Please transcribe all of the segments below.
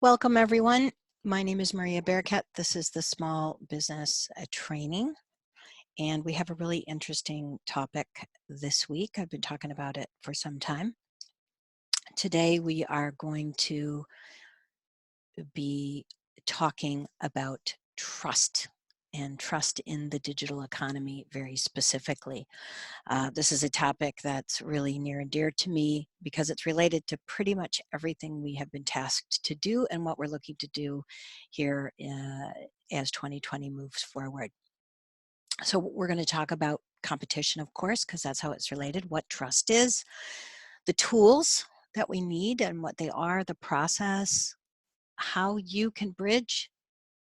Welcome, everyone. My name is Maria Bearcat. This is the Small Business Training, and we have a really interesting topic this week. I've been talking about it for some time. Today, we are going to be talking about trust and trust in the digital economy very specifically. This is a topic that's really near and dear to me because it's related to pretty much everything we have been tasked to do and what we're looking to do here as 2020 moves forward. So we're going to talk about competition, of course, because that's how it's related, what trust is, the tools that we need and what they are, the process, how you can bridge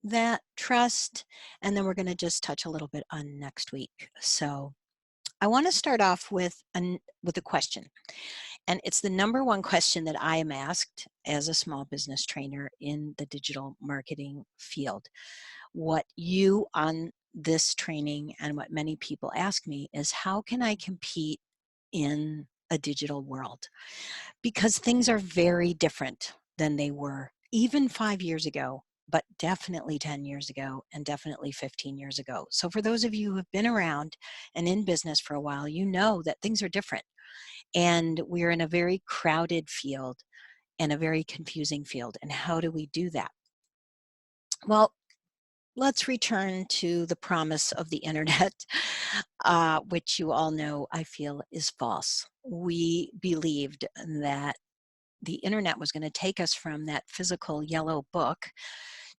that trust, and then we're going to just touch a little bit on next week. So I want to start off with a question, and it's the number one question that I am asked as a small business trainer in the digital marketing field. What you on this training and what many people ask me is, how can I compete in a digital world? Because things are very different than they were even 5 years ago, but definitely 10 years ago and definitely 15 years ago. So for those of you who have been around and in business for a while, you know that things are different. And we're in a very crowded field and a very confusing field. And how do we do that? Well, let's return to the promise of the internet, which you all know I feel is false. We believed that the internet was going to take us from that physical yellow book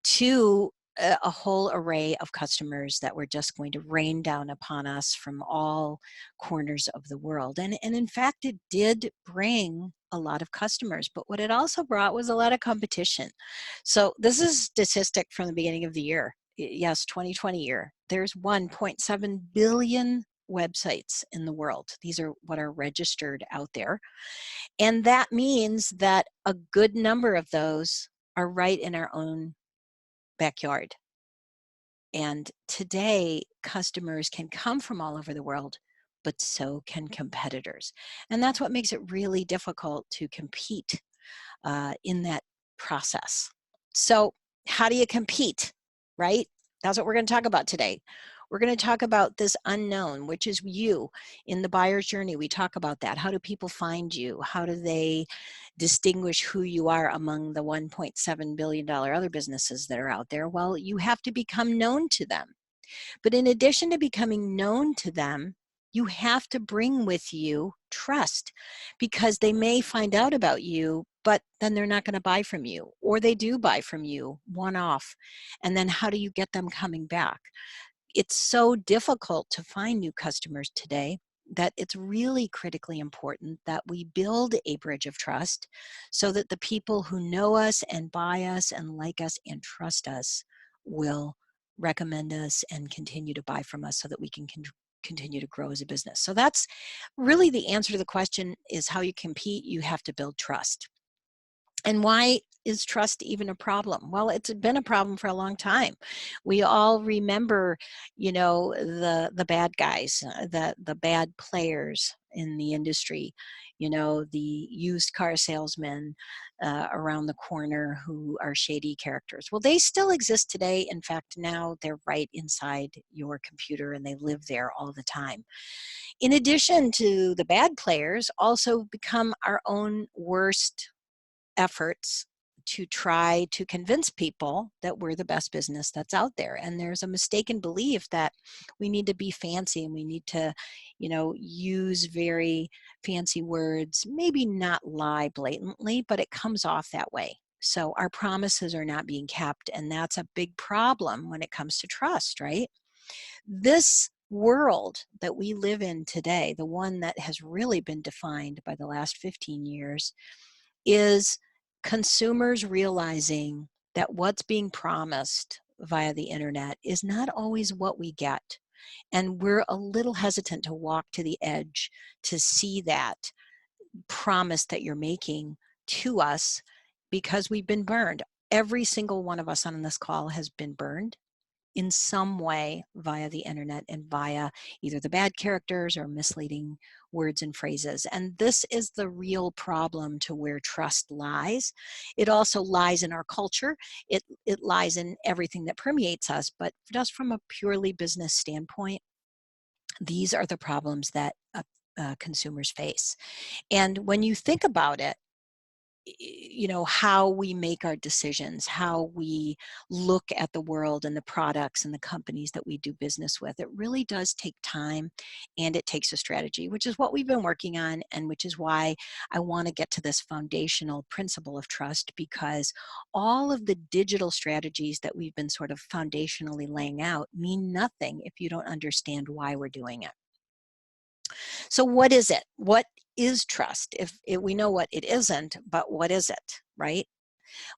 to a whole array of customers that were just going to rain down upon us from all corners of the world. And in fact, it did bring a lot of customers, but what it also brought was a lot of competition. So this is a statistic from the beginning of the year. Yes, 2020 year. There's 1.7 billion websites in the world. These are what are registered out there. And that means that a good number of those are right in our own backyard. And today, customers can come from all over the world, but so can competitors. And that's what makes it really difficult to compete in that process. So, how do you compete, right? That's what we're going to talk about today. We're going to talk about this unknown, which is you. In the buyer's journey, we talk about that. How do people find you? How do they distinguish who you are among the $1.7 billion other businesses that are out there? Well, you have to become known to them. But in addition to becoming known to them, you have to bring with you trust, because they may find out about you, but then they're not going to buy from you, or they do buy from you one off. And then how do you get them coming back? It's so difficult to find new customers today that it's really critically important that we build a bridge of trust so that the people who know us and buy us and like us and trust us will recommend us and continue to buy from us so that we can continue to grow as a business. So that's really the answer to the question, is how you compete. You have to build trust. And why is trust even a problem? Well, it's been a problem for a long time. We all remember, the bad guys, the bad players in the industry, the used car salesmen around the corner who are shady characters. Well, they still exist today. In fact, now they're right inside your computer and they live there all the time. In addition to the bad players, also become our own worst efforts to try to convince people that we're the best business that's out there. And there's a mistaken belief that we need to be fancy and we need to, use very fancy words, maybe not lie blatantly, but it comes off that way. So our promises are not being kept, and that's a big problem when it comes to trust, right? This world that we live in today, the one that has really been defined by the last 15 years, is consumers realizing that what's being promised via the internet is not always what we get. And we're a little hesitant to walk to the edge to see that promise that you're making to us, because we've been burned. Every single one of us on this call has been burned. in some way via the internet and via either the bad characters or misleading words and phrases. And this is the real problem to where trust lies. It also lies in our culture. It lies in everything that permeates us, but just from a purely business standpoint, these are the problems that consumers face. And when you think about it, how we make our decisions, how we look at the world and the products and the companies that we do business with, it really does take time and it takes a strategy, which is what we've been working on, and which is why I want to get to this foundational principle of trust, because all of the digital strategies that we've been sort of foundationally laying out mean nothing if you don't understand why we're doing it. So what is it? What is trust? If we know what it isn't, but what is it, right?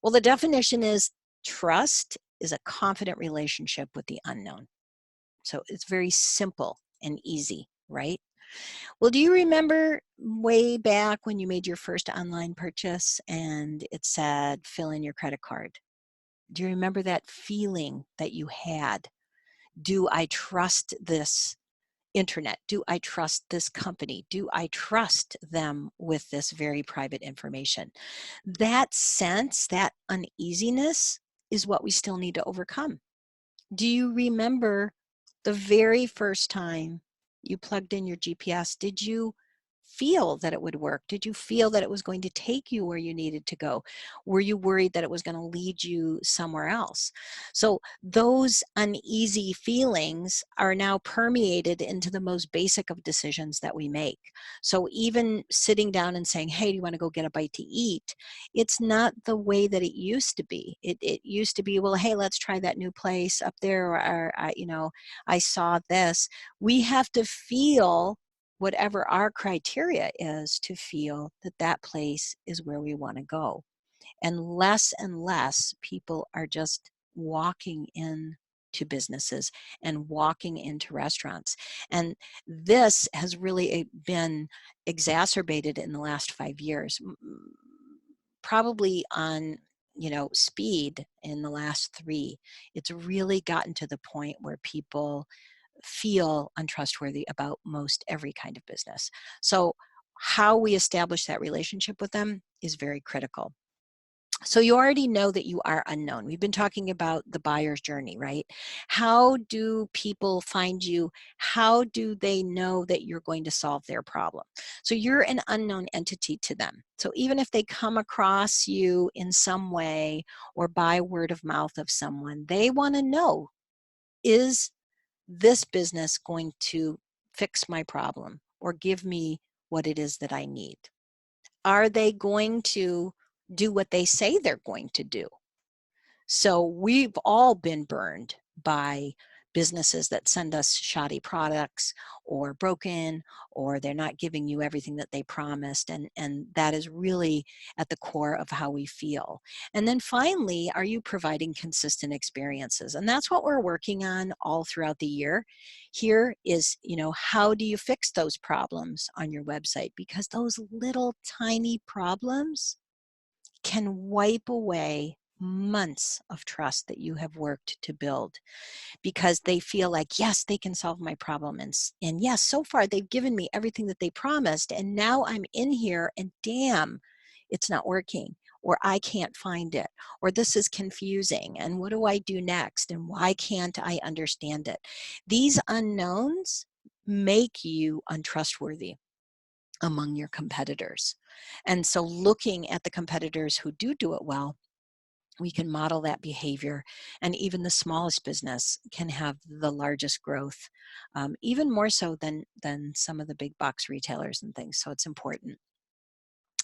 Well, the definition is trust is a confident relationship with the unknown. So it's very simple and easy, right? Well, do you remember way back when you made your first online purchase and it said, fill in your credit card? Do you remember that feeling that you had? Do I trust this internet? Do I trust this company? Do I trust them with this very private information? That sense, that uneasiness is what we still need to overcome. Do you remember the very first time you plugged in your GPS? Did you feel that it would work? Did you feel that it was going to take you where you needed to go? Were you worried that it was going to lead you somewhere else? So those uneasy feelings are now permeated into the most basic of decisions that we make. So even sitting down and saying, hey, do you want to go get a bite to eat? It's not the way that it used to be. It used to be, well, hey, let's try that new place up there, or I saw this. We have to feel whatever our criteria is to feel that that place is where we want to go. And less people are just walking in to businesses and walking into restaurants. And this has really been exacerbated in the last 5 years, probably on speed in the last 3. It's really gotten to the point where people feel untrustworthy about most every kind of business. So how we establish that relationship with them is very critical. So you already know that you are unknown. We've been talking about the buyer's journey, right? How do people find you? How do they know that you're going to solve their problem? So you're an unknown entity to them. So even if they come across you in some way or by word of mouth of someone, they want to know, is this business going to fix my problem or give me what it is that I need? Are they going to do what they say they're going to do? So we've all been burned by businesses that send us shoddy products or broken, or they're not giving you everything that they promised. And that is really at the core of how we feel. And then finally, are you providing consistent experiences? And that's what we're working on all throughout the year. Here is, how do you fix those problems on your website? Because those little tiny problems can wipe away months of trust that you have worked to build, because they feel like, yes, they can solve my problem. And yes, so far they've given me everything that they promised. And now I'm in here and damn, it's not working, or I can't find it, or this is confusing. And what do I do next? And why can't I understand it? These unknowns make you untrustworthy among your competitors. And so looking at the competitors who do it well, we can model that behavior, and even the smallest business can have the largest growth, even more so than some of the big box retailers and things. So it's important.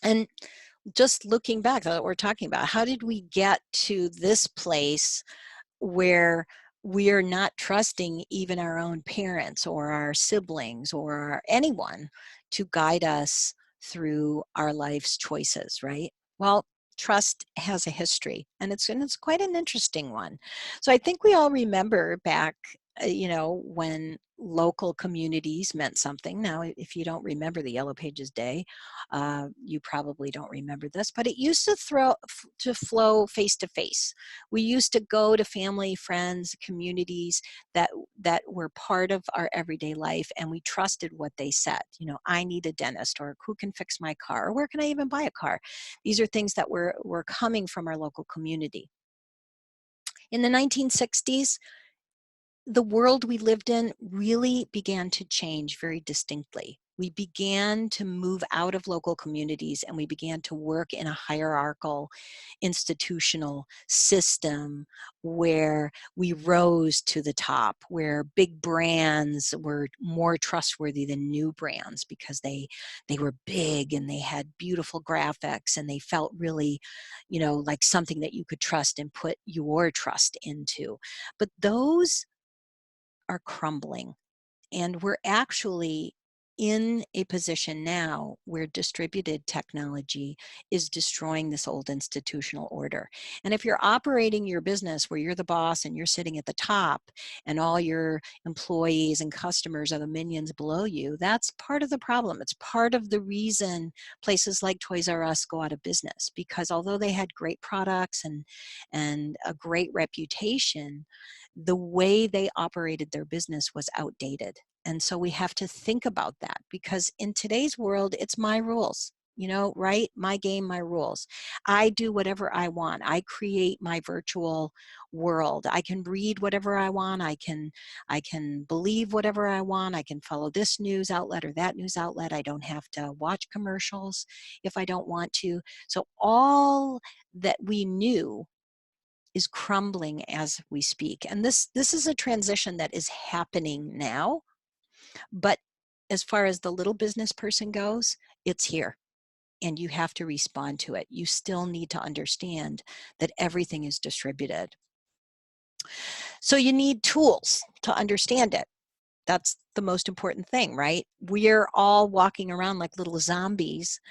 And just looking back, that we're talking about, how did we get to this place where we are not trusting even our own parents or our siblings or anyone to guide us through our life's choices, right? Well, trust has a history, and it's quite an interesting one. So I think we all remember back, when local communities meant something. Now, if you don't remember the Yellow Pages Day, you probably don't remember this, but it used to flow face to face. We used to go to family, friends, communities that were part of our everyday life, and we trusted what they said. I need a dentist, or who can fix my car, or where can I even buy a car? These are things that were coming from our local community. In the 1960s, the world we lived in really began to change very distinctly. We began to move out of local communities, and we began to work in a hierarchical institutional system where we rose to the top, where big brands were more trustworthy than new brands because they were big and they had beautiful graphics and they felt really, like something that you could trust and put your trust into. But those are crumbling. And we're actually in a position now where distributed technology is destroying this old institutional order. And if you're operating your business where you're the boss and you're sitting at the top and all your employees and customers are the minions below you, that's part of the problem. It's part of the reason places like Toys R Us go out of business, because although they had great products and a great reputation, the way they operated their business was outdated. And so we have to think about that, because in today's world, it's my rules, right? My game, my rules. I do whatever I want. I create my virtual world. I can read whatever I want. I can believe whatever I want. I can follow this news outlet or that news outlet. I don't have to watch commercials if I don't want to. So all that we knew is crumbling as we speak. And this is a transition that is happening now. But as far as the little business person goes, it's here and you have to respond to it. You still need to understand that everything is distributed. So you need tools to understand it. That's the most important thing, right? We're all walking around like little zombies,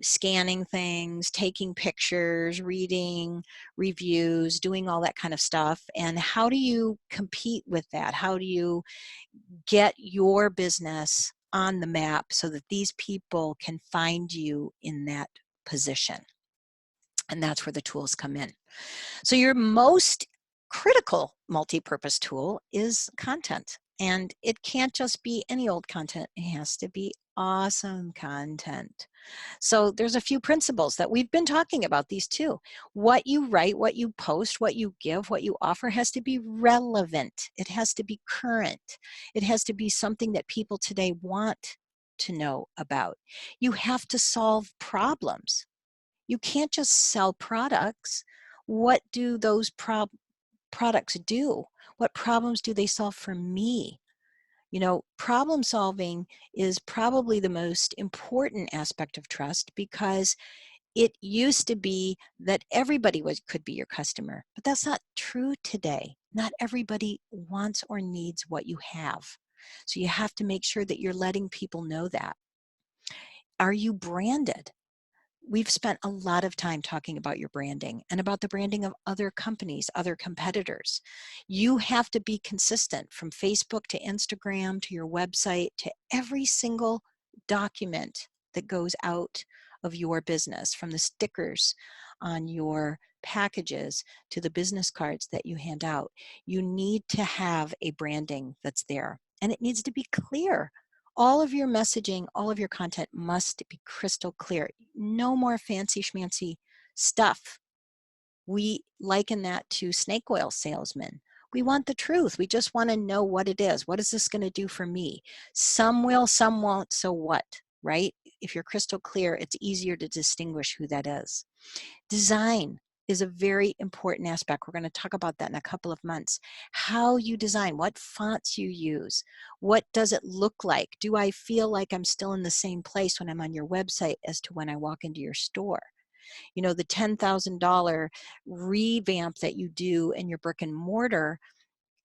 scanning things, taking pictures, reading reviews, doing all that kind of stuff. And how do you compete with that? How do you get your business on the map so that these people can find you in that position? And that's where the tools come in. So your most critical multi-purpose tool is content. And it can't just be any old content. It has to be awesome content. So there's a few principles that we've been talking about, these too. What you write, what you post, what you give, what you offer has to be relevant. It has to be current. It has to be something that people today want to know about. You have to solve problems. You can't just sell products. What do those products do? What problems do they solve for me? Problem solving is probably the most important aspect of trust, because it used to be that everybody could be your customer, but that's not true today. Not everybody wants or needs what you have. So you have to make sure that you're letting people know that. Are you branded? We've spent a lot of time talking about your branding and about the branding of other companies, other competitors. You have to be consistent, from Facebook to Instagram to your website to every single document that goes out of your business, from the stickers on your packages to the business cards that you hand out. You need to have a branding that's there, and it needs to be clear. All of your messaging, all of your content must be crystal clear. No more fancy schmancy stuff. We liken that to snake oil salesmen. We want the truth. We just want to know what it is. What is this going to do for me? Some will, some won't, so what, right? If you're crystal clear, it's easier to distinguish who that is. Design is a very important aspect. We're going to talk about that in a couple of months. How you design, what fonts you use, what does it look like? Do I feel like I'm still in the same place when I'm on your website as to when I walk into your store? The $10,000 revamp that you do in your brick and mortar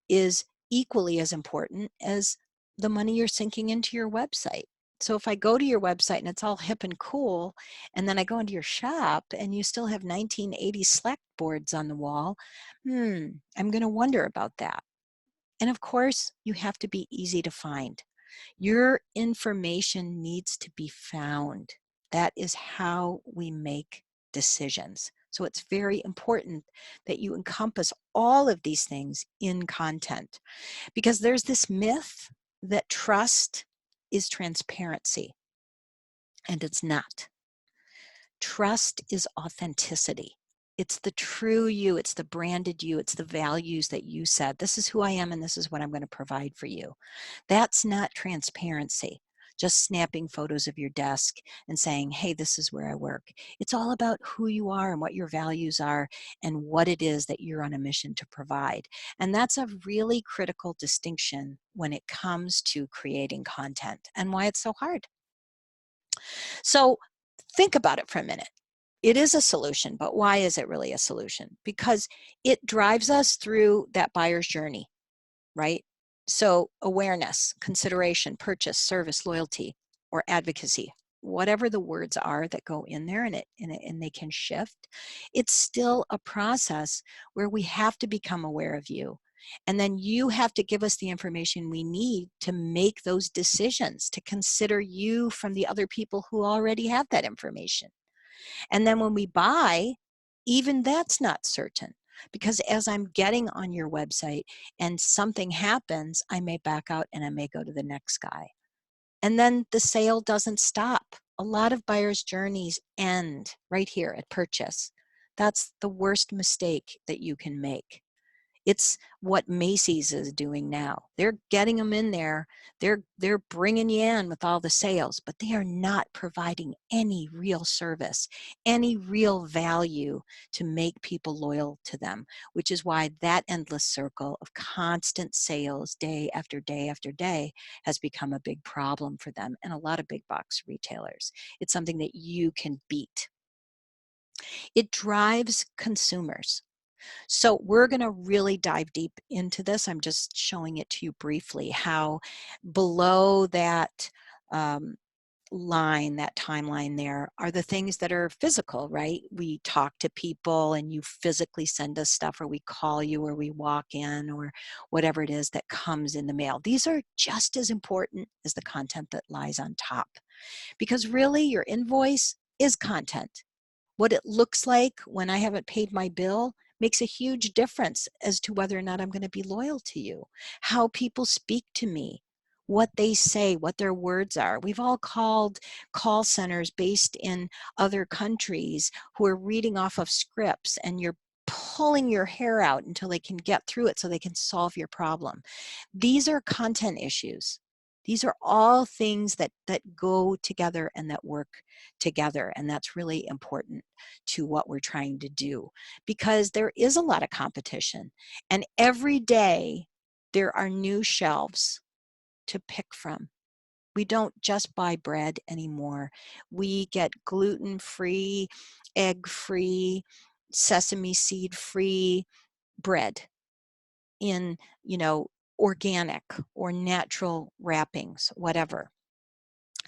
is equally as important as the money you're sinking into your website. So if I go to your website and it's all hip and cool, and then I go into your shop and you still have 1980 Slack boards on the wall, I'm going to wonder about that. And of course, you have to be easy to find. Your information needs to be found. That is how we make decisions. So it's very important that you encompass all of these things in content, because there's this myth that trust is transparency, and it's not. Trust is authenticity. It's the true you, it's the branded you, it's the values that you said, this is who I am and this is what I'm going to provide for you. That's not transparency. Just snapping photos of your desk and saying, hey, this is where I work. It's all about who you are and what your values are and what it is that you're on a mission to provide. And that's a really critical distinction when it comes to creating content and why it's so hard. So think about it for a minute. It is a solution, but why is it really a solution? Because it drives us through that buyer's journey, right? So awareness, consideration, purchase, service, loyalty, or advocacy, whatever the words are that go in there, and they can shift. It's still a process where we have to become aware of you. And then you have to give us the information we need to make those decisions, to consider you from the other people who already have that information. And then when we buy, even that's not certain, because as I'm getting on your website and something happens, I may back out and I may go to the next guy. And then the sale doesn't stop. A lot of buyers' journeys end right here at purchase. That's the worst mistake that you can make. It's what Macy's is doing now. They're getting them in there. They're bringing you in with all the sales, but they are not providing any real service, any real value to make people loyal to them, which is why that endless circle of constant sales day after day after day has become a big problem for them and a lot of big box retailers. It's something that you can beat. It drives consumers. So we're going to really dive deep into this. I'm just showing it to you briefly, how below that um, line, that timeline there, are the things that are physical, right? We talk to people and you physically send us stuff, or we call you, or we walk in, or whatever it is that comes in the mail. These are just as important as the content that lies on top, because really your invoice is content. What it looks like when I haven't paid my bill makes a huge difference as to whether or not I'm going to be loyal to you. How people speak to me, what they say, what their words are. We've all called call centers based in other countries who are reading off of scripts, and you're pulling your hair out until they can get through it so they can solve your problem. These are content issues. These are all things that go together and that work together, and that's really important to what we're trying to do, because there is a lot of competition, and every day there are new shelves to pick from. We don't just buy bread anymore. We get gluten-free, egg-free, sesame seed-free bread in, organic or natural wrappings, whatever.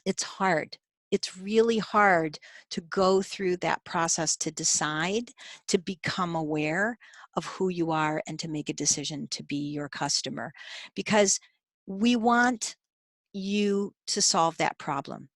It's hard. It's really hard to go through that process to decide, to become aware of who you are and to make a decision to be your customer, because we want you to solve that problem.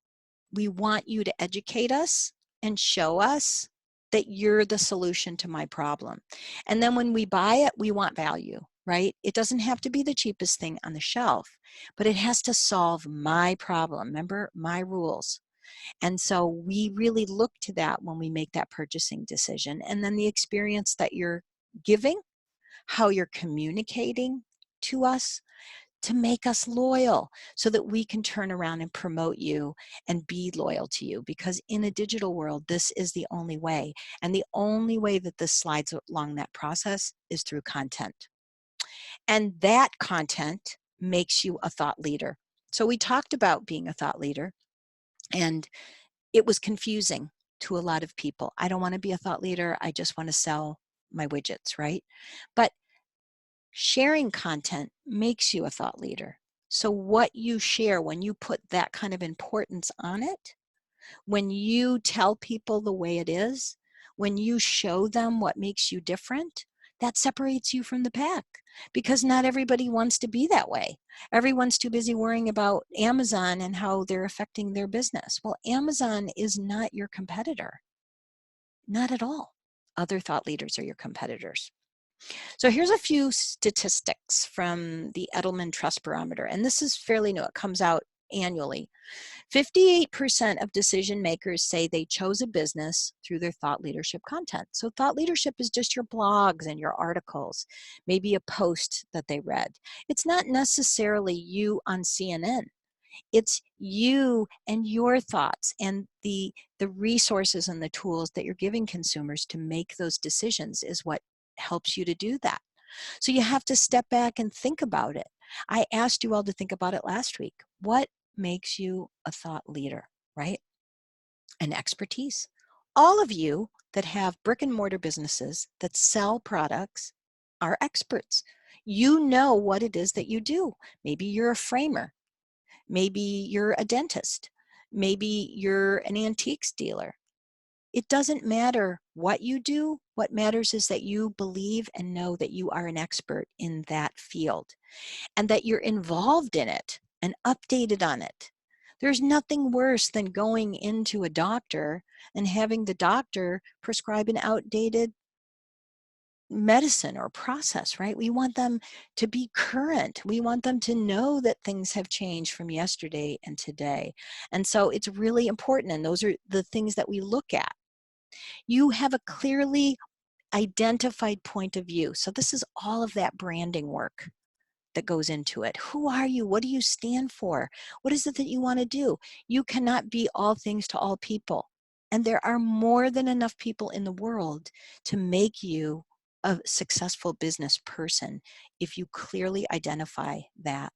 We want you to educate us and show us that you're the solution to my problem. And then when we buy it, we want value, right? It doesn't have to be the cheapest thing on the shelf, but it has to solve my problem. Remember, my rules. And so we really look to that when we make that purchasing decision. And then the experience that you're giving, how you're communicating to us, to make us loyal, so that we can turn around and promote you and be loyal to you. Because in a digital world, this is the only way. And the only way that this slides along that process is through content. And that content makes you a thought leader. So we talked about being a thought leader, and it was confusing to a lot of people. I don't want to be a thought leader. I just want to sell my widgets, right? But sharing content makes you a thought leader. So what you share, when you put that kind of importance on it, when you tell people the way it is, when you show them what makes you different, that separates you from the pack, because not everybody wants to be that way. Everyone's too busy worrying about Amazon and how they're affecting their business. Well, Amazon is not your competitor. Not at all. Other thought leaders are your competitors. So here's a few statistics from the Edelman Trust Barometer, and this is fairly new. It comes out annually. 58% of decision makers say they chose a business through their thought leadership content. So thought leadership is just your blogs and your articles, maybe a post that they read. It's not necessarily you on CNN. It's you and your thoughts and the resources and the tools that you're giving consumers to make those decisions is what helps you to do that. So you have to step back and think about it. I asked you all to think about it last week. What makes you a thought leader, right? An expertise. All of you that have brick and mortar businesses that sell products are experts. You know what it is that you do. Maybe you're a framer. Maybe you're a dentist. Maybe you're an antiques dealer. It doesn't matter what you do. What matters is that you believe and know that you are an expert in that field and that you're involved in it and updated on it. There's nothing worse than going into a doctor and having the doctor prescribe an outdated medicine or process, right? We want them to be current. We want them to know that things have changed from yesterday and today. And so it's really important. And those are the things that we look at. You have a clearly identified point of view. So this is all of that branding work that goes into it. Who are you? What do you stand for? What is it that you want to do? You cannot be all things to all people. And there are more than enough people in the world to make you a successful business person if you clearly identify that.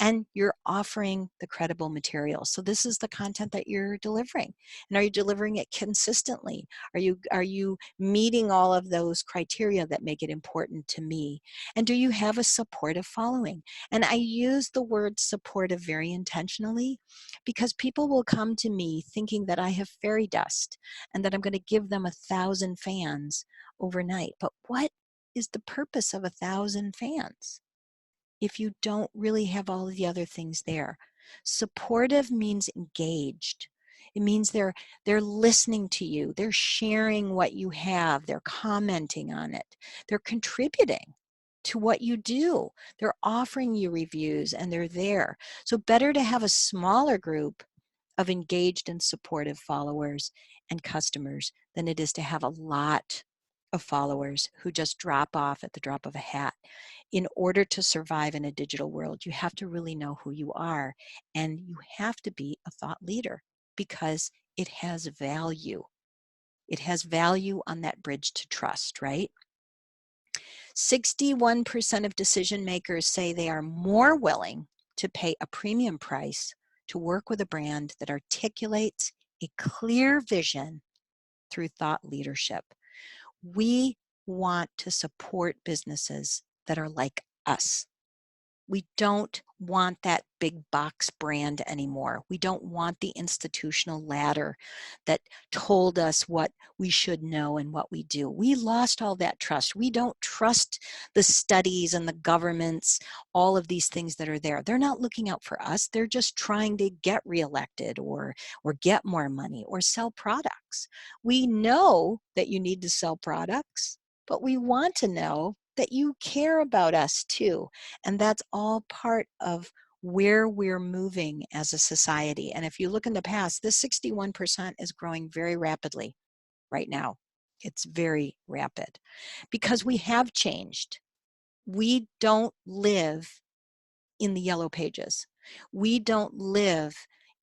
And you're offering the credible material. So this is the content that you're delivering. And are you delivering it consistently? Are you meeting all of those criteria that make it important to me? And do you have a supportive following? And I use the word supportive very intentionally because people will come to me thinking that I have fairy dust and that I'm going to give them 1,000 fans overnight. But what is the purpose of 1,000 fans if you don't really have all of the other things there? Supportive means engaged. It means they're listening to you. They're sharing what you have. They're commenting on it. They're contributing to what you do. They're offering you reviews and they're there. So better to have a smaller group of engaged and supportive followers and customers than it is to have a lot of followers who just drop off at the drop of a hat. In order to survive in a digital world, you have to really know who you are, and you have to be a thought leader because it has value. It has value on that bridge to trust, right? 61% of decision makers say they are more willing to pay a premium price to work with a brand that articulates a clear vision through thought leadership. We want to support businesses that are like us. We don't want that big box brand anymore. We don't want the institutional ladder that told us what we should know and what we do. We lost all that trust. We don't trust the studies and the governments, all of these things that are there. They're not looking out for us. They're just trying to get reelected or get more money or sell products. We know that you need to sell products, but we want to know that you care about us too. And that's all part of where we're moving as a society. And if you look in the past, this 61% is growing very rapidly right now. It's very rapid because we have changed. We don't live in the yellow pages. We don't live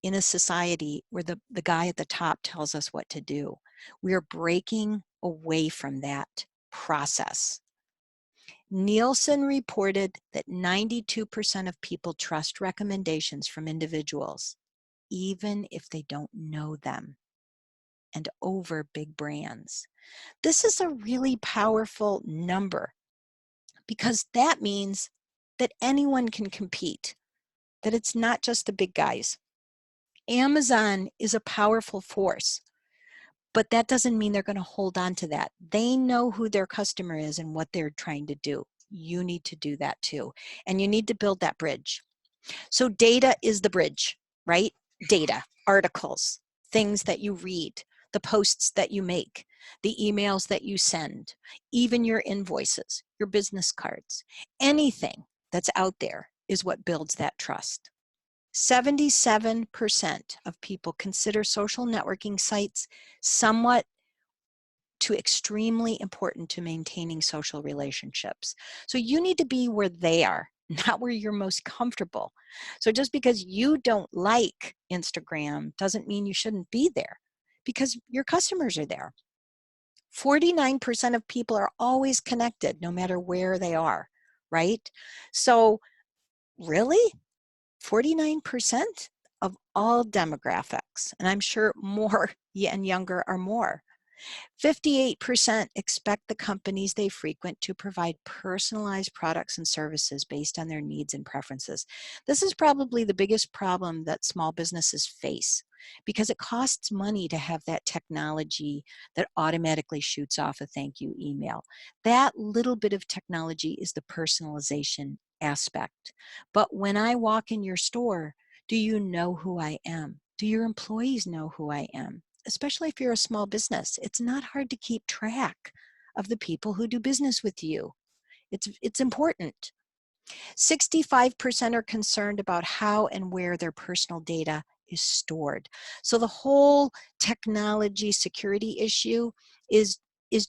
in a society where the guy at the top tells us what to do. We are breaking away from that process. Nielsen reported that 92% of people trust recommendations from individuals, even if they don't know them, and over big brands. This is a really powerful number because that means that anyone can compete, that it's not just the big guys. Amazon is a powerful force, But that doesn't mean they're going to hold on to that. They know who their customer is and what they're trying to do. You need to do that too. And you need to build that bridge. So data is the bridge, right? Data, articles, things that you read, the posts that you make, the emails that you send, even your invoices, your business cards, anything that's out there is what builds that trust. 77% of people consider social networking sites somewhat to extremely important to maintaining social relationships. So you need to be where they are, not where you're most comfortable. So just because you don't like Instagram doesn't mean you shouldn't be there, because your customers are there. 49% of people are always connected no matter where they are, right? So really, 49% of all demographics, and I'm sure more and younger are more. 58% expect the companies they frequent to provide personalized products and services based on their needs and preferences. This is probably the biggest problem that small businesses face, because it costs money to have that technology that automatically shoots off a thank you email. That little bit of technology is the personalization aspect. But when I walk in your store, do you know who I am? Do your employees know who I am? Especially if you're a small business, it's not hard to keep track of the people who do business with you. It's important. 65% are concerned about how and where their personal data is stored. So the whole technology security issue is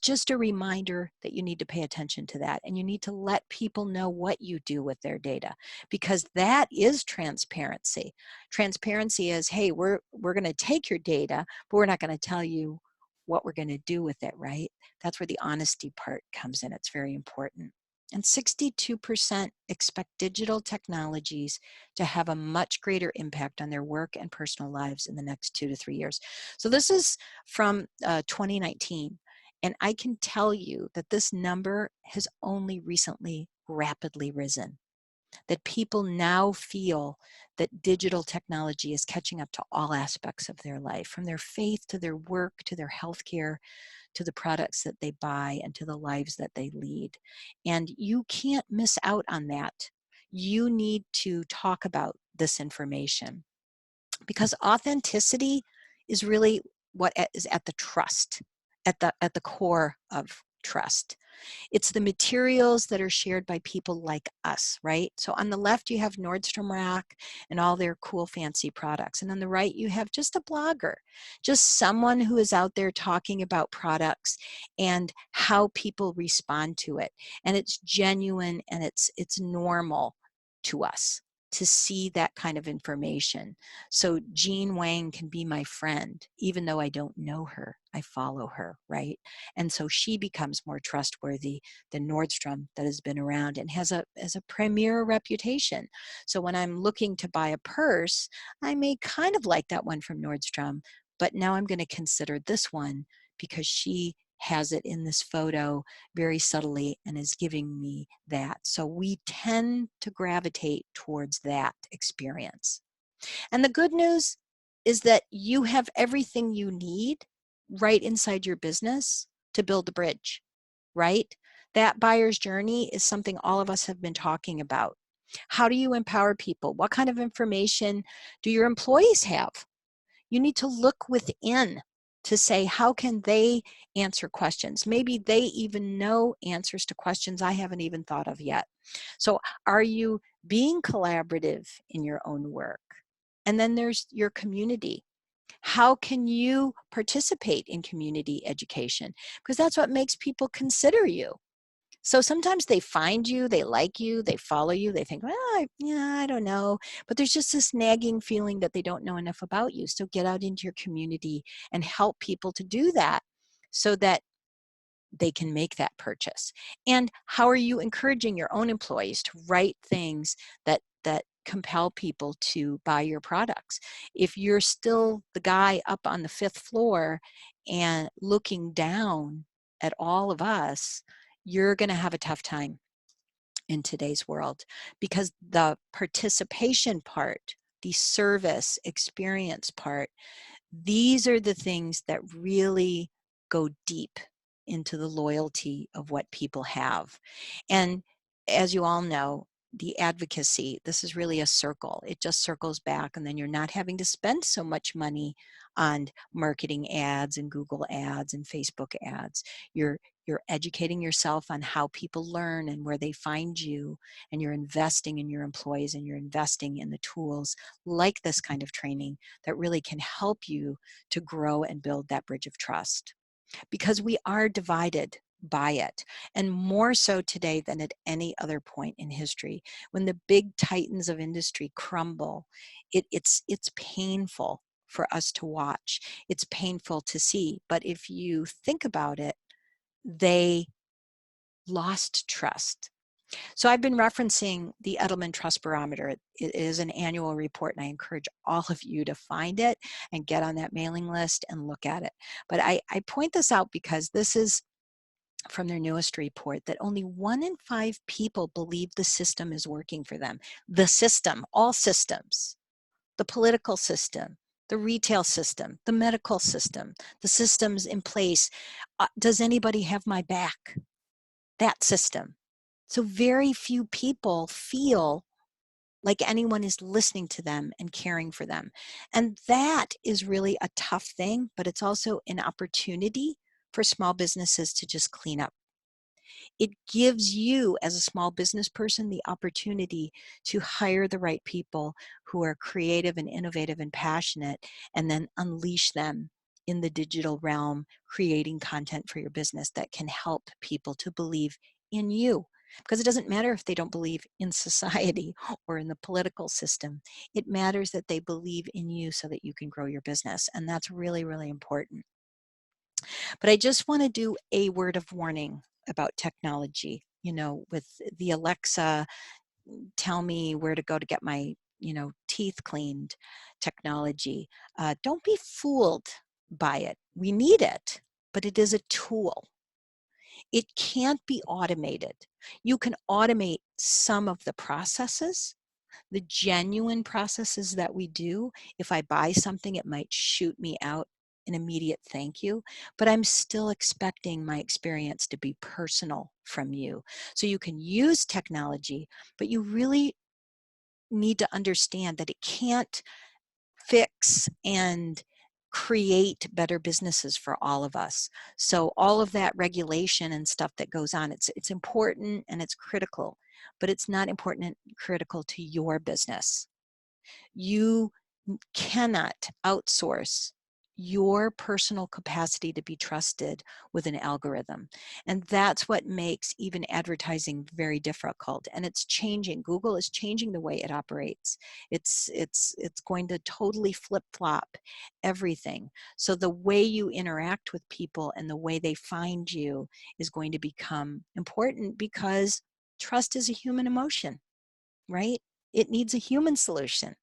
just a reminder that you need to pay attention to that, and you need to let people know what you do with their data, because that is transparency. Transparency is, hey, we're going to take your data, but we're not going to tell you what we're going to do with it, right? That's where the honesty part comes in. It's very important. And 62% expect digital technologies to have a much greater impact on their work and personal lives in the next 2 to 3 years. So this is from 2019. And I can tell you that this number has only recently rapidly risen, that people now feel that digital technology is catching up to all aspects of their life, from their faith to their work to their healthcare, to the products that they buy, and to the lives that they lead. And you can't miss out on that. You need to talk about this information, because authenticity is really what is at the trust, at the core of trust. It's the materials that are shared by people like us, right? So on the left, you have Nordstrom Rack and all their cool, fancy products. And on the right, you have just a blogger, just someone who is out there talking about products and how people respond to it. And it's genuine, and it's normal to us to see that kind of information. So Jean Wang can be my friend, even though I don't know her. I follow her, right? And so she becomes more trustworthy than Nordstrom, that has been around and has a premier reputation. So when I'm looking to buy a purse, I may kind of like that one from Nordstrom, but now I'm going to consider this one because she has it in this photo very subtly and is giving me that. So we tend to gravitate towards that experience. And the good news is that you have everything you need right inside your business to build the bridge, right? That buyer's journey is something all of us have been talking about. How do you empower people? What kind of information do your employees have? You need to look within to say, how can they answer questions? Maybe they even know answers to questions I haven't even thought of yet. So are you being collaborative in your own work? And then there's your community. How can you participate in community education? Because that's what makes people consider you. So sometimes they find you, they like you, they follow you, they think, well, I don't know. But there's just this nagging feeling that they don't know enough about you. So get out into your community and help people to do that, so that they can make that purchase. And how are you encouraging your own employees to write things that compel people to buy your products? If you're still the guy up on the 5th floor and looking down at all of us, you're going to have a tough time in today's world, because the participation part, the service experience part, These are the things that really go deep into the loyalty of what people have. And as you all know, the advocacy, this is really a circle. It just circles back, and then you're not having to spend so much money on marketing ads and Google ads and Facebook ads. You're educating yourself on how people learn and where they find you, and you're investing in your employees, and you're investing in the tools like this kind of training that really can help you to grow and build that bridge of trust, because we are divided by it, and more so today than at any other point in history. When the big titans of industry crumble, it's painful for us to watch. It's painful to see. But if you think about it, they lost trust. So I've been referencing the Edelman Trust Barometer. It is an annual report, and I encourage all of you to find it and get on that mailing list and look at it. But I point this out because this is from their newest report, that only 1 in 5 people believe the system is working for them. The system, all systems, the political system, the retail system, the medical system, the systems in place. Does anybody have my back? That system. So very few people feel like anyone is listening to them and caring for them. And that is really a tough thing, but it's also an opportunity for small businesses to just clean up. It gives you, as a small business person, the opportunity to hire the right people who are creative and innovative and passionate, and then unleash them in the digital realm, creating content for your business that can help people to believe in you. Because it doesn't matter if they don't believe in society or in the political system. It matters that they believe in you so that you can grow your business. And that's really, really important. But I just want to do a word of warning about technology. With the Alexa, tell me where to go to get my, teeth cleaned technology. Don't be fooled by it. We need it, but it is a tool. It can't be automated. You can automate some of the processes, the genuine processes that we do. If I buy something, it might shoot me out an immediate thank you, but I'm still expecting my experience to be personal from you. So you can use technology, but you really need to understand that it can't fix and create better businesses for all of us. So all of that regulation and stuff that goes on, it's important and it's critical, but it's not important and critical to your business. You cannot outsource your personal capacity to be trusted with an algorithm. And that's what makes even advertising very difficult. And it's changing. Google is changing the way it operates. It's going to totally flip-flop everything. So the way you interact with people and the way they find you is going to become important, because trust is a human emotion, right? It needs a human solution.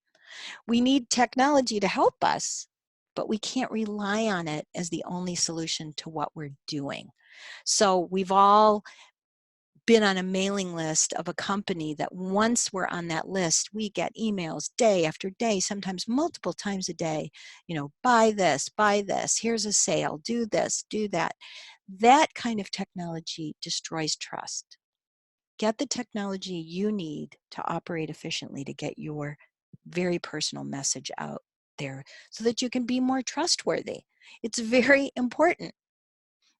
We need technology to help us, but we can't rely on it as the only solution to what we're doing. So we've all been on a mailing list of a company that once we're on that list, we get emails day after day, sometimes multiple times a day, buy this, here's a sale, do this, do that. That kind of technology destroys trust. Get the technology you need to operate efficiently to get your very personal message out there so that you can be more trustworthy. It's very important.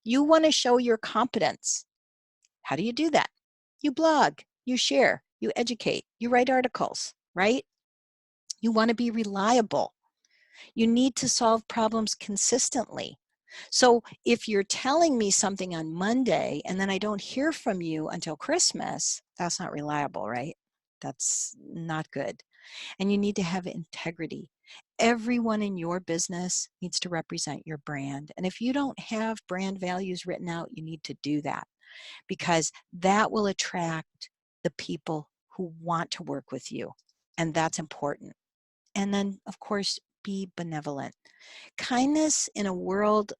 You want to show your competence. How do you do that? You blog, you share, you educate, you write articles, right? You want to be reliable. You need to solve problems consistently. So if you're telling me something on Monday and then I don't hear from you until Christmas, that's not reliable, right? That's not good. And you need to have integrity. Everyone in your business needs to represent your brand. And if you don't have brand values written out, you need to do that, because that will attract the people who want to work with you. And that's important. And then, of course, be benevolent. Kindness in a world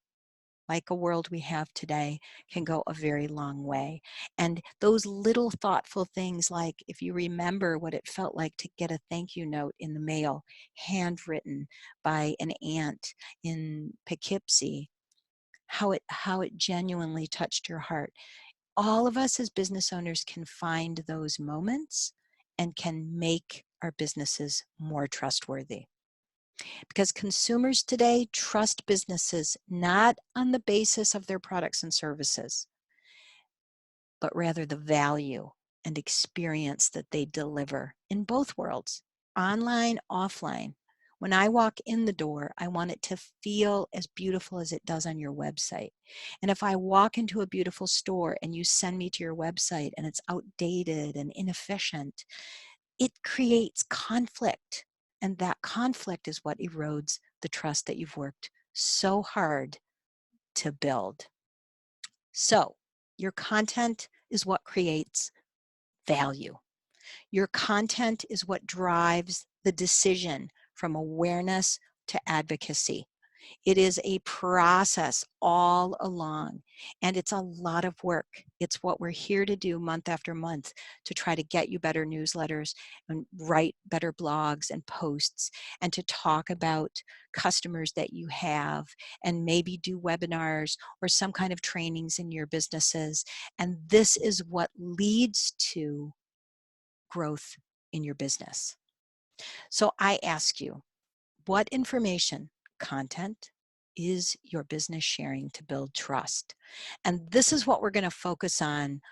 like a world we have today can go a very long way. And those little thoughtful things, like if you remember what it felt like to get a thank you note in the mail, handwritten by an aunt in Poughkeepsie, how it genuinely touched your heart. All of us as business owners can find those moments and can make our businesses more trustworthy. Because consumers today trust businesses not on the basis of their products and services, but rather the value and experience that they deliver in both worlds, online, offline. When I walk in the door, I want it to feel as beautiful as it does on your website. And if I walk into a beautiful store and you send me to your website and it's outdated and inefficient, it creates conflict. And that conflict is what erodes the trust that you've worked so hard to build. So, your content is what creates value. Your content is what drives the decision from awareness to advocacy. It is a process all along, and it's a lot of work. It's what we're here to do month after month to try to get you better newsletters and write better blogs and posts and to talk about customers that you have and maybe do webinars or some kind of trainings in your businesses. And this is what leads to growth in your business. So I ask you, what information, content, is your business sharing to build trust? And this is what we're going to focus on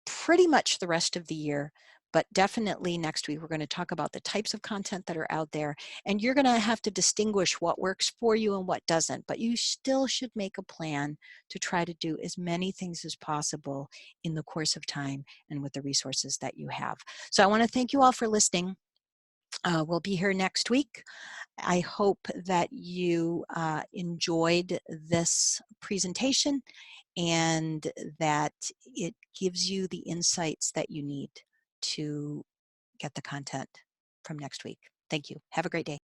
pretty much the rest of the year. But definitely next week, we're going to talk about the types of content that are out there. And you're going to have to distinguish what works for you and what doesn't. But you still should make a plan to try to do as many things as possible in the course of time and with the resources that you have. So I want to thank you all for listening. We'll be here next week. I hope that you enjoyed this presentation and that it gives you the insights that you need to get the content from next week. Thank you. Have a great day.